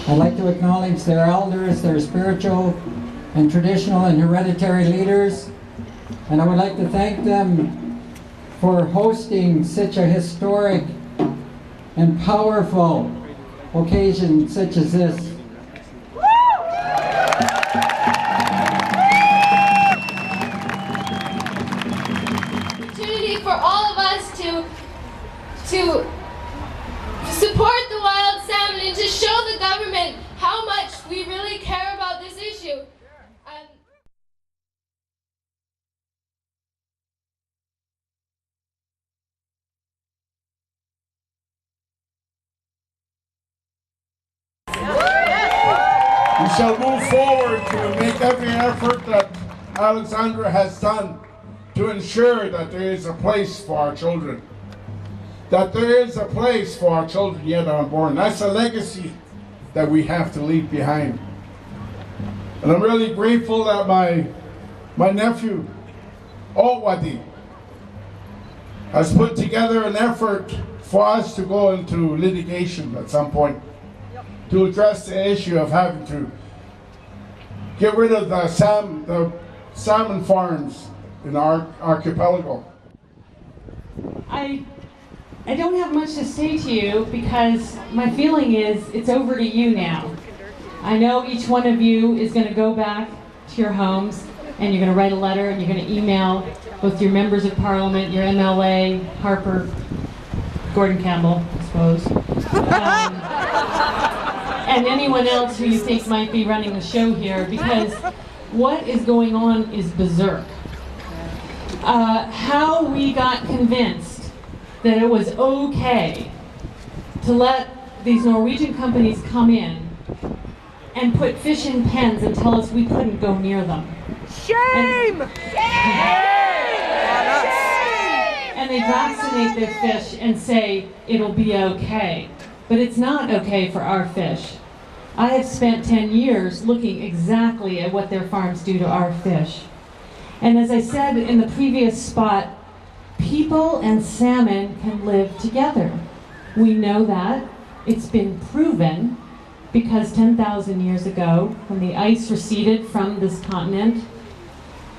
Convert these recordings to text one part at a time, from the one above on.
I'd like to acknowledge their elders, their spiritual and traditional and hereditary leaders, and I would like to thank them for hosting such a historic and powerful occasion such as this. Opportunity for all of us to support the wild salmon and to show the government how much we really care about this issue. We shall move forward to make every effort that Alexandra has done to ensure that there is a place for our children. That there is a place for our children yet unborn. That's a legacy that we have to leave behind. And I'm really grateful that my nephew, Olwadi, has put together an effort for us to go into litigation at some point to address the issue of having to get rid of the salmon farms in our archipelago. I don't have much to say to you because my feeling is it's over to you now. I know each one of you is going to go back to your homes and you're going to write a letter and you're going to email both your members of parliament, your MLA, Harper, Gordon Campbell, I suppose. and anyone else who you think might be running the show here, because what is going on is berserk. How we got convinced that it was okay to let these Norwegian companies come in and put fish in pens and tell us we couldn't go near them. Shame! And they vaccinate their fish and say it'll be okay. But it's not okay for our fish. I have spent 10 years looking exactly at what their farms do to our fish. And as I said in the previous spot, people and salmon can live together. We know that. It's been proven because 10,000 years ago, when the ice receded from this continent,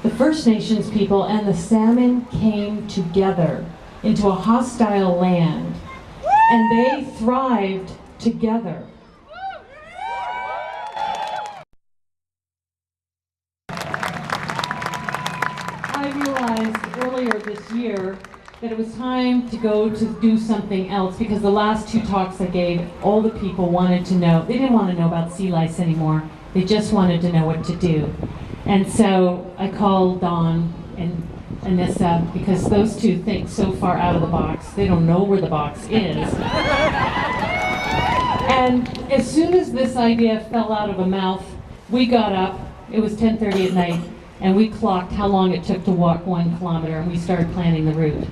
the First Nations people and the salmon came together into a hostile land, and they thrived together. I realized earlier this year that it was time to go to do something else, because the last two talks I gave, all the people wanted to know. They didn't want to know about sea lice anymore. They just wanted to know what to do. And so I called Dawn and Anissa, because those two think so far out of the box. They don't know where the box is. And as soon as this idea fell out of a mouth, we got up. It was 10:30 at night, and we clocked how long it took to walk 1 kilometer, and we started planning the route.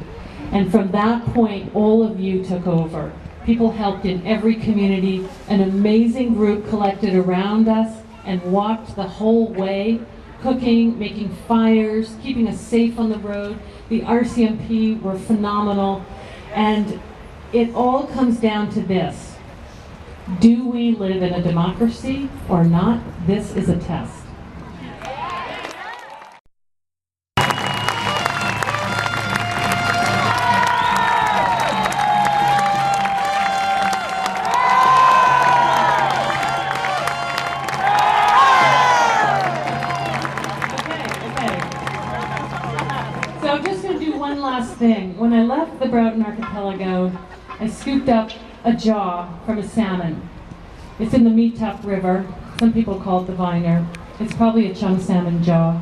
And from that point, all of you took over. People helped in every community. An amazing group collected around us and walked the whole way, cooking, making fires, keeping us safe on the road. The RCMP were phenomenal. And it all comes down to this. Do we live in a democracy or not? This is a test. Thing. When I left the Broughton Archipelago, I scooped up a jaw from a salmon. It's in the Meetup River. Some people call it the Viner. It's probably a chung salmon jaw.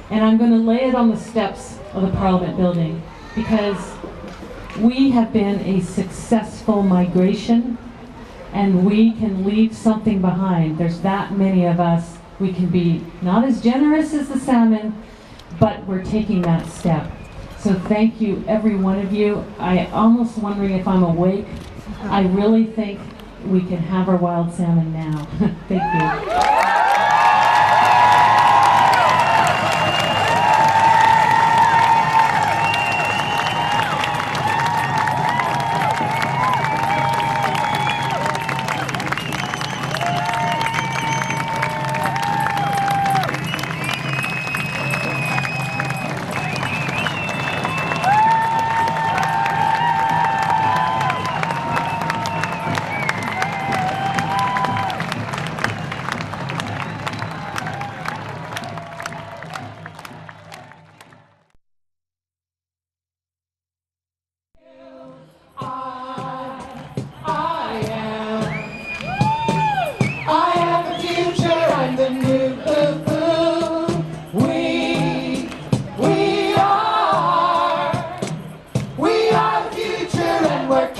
And I'm going to lay it on the steps of the Parliament building, because we have been a successful migration and we can leave something behind. There's that many of us. We can be not as generous as the salmon, but we're taking that step. So thank you, every one of you. I almost wondering if I'm awake. I really think we can have our wild salmon now. Thank you. We are the future and we're